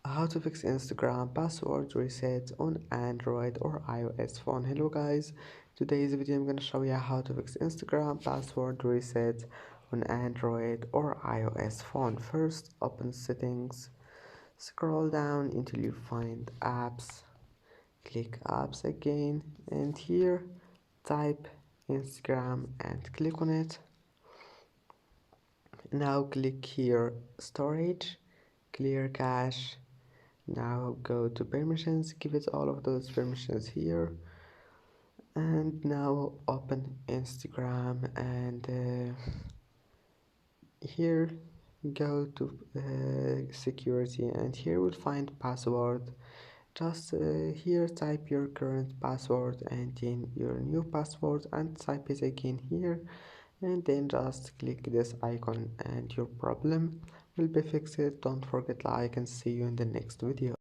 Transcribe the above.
How to fix Instagram password reset on Android or iOS phone. Hello guys, today's video I'm gonna show you how to fix Instagram password reset on Android or iOS phone. First, open settings, scroll down until you find apps, click apps again, and here type Instagram and click on it. Now click here storage, clear cache. Now go to permissions, give it all of those permissions here, and now open Instagram and here go to security, and here we'll find password. Just here type your current password and then your new password and type it again here, and then just click this icon and your problem will be fixed. Don't forget like and see you in the next video.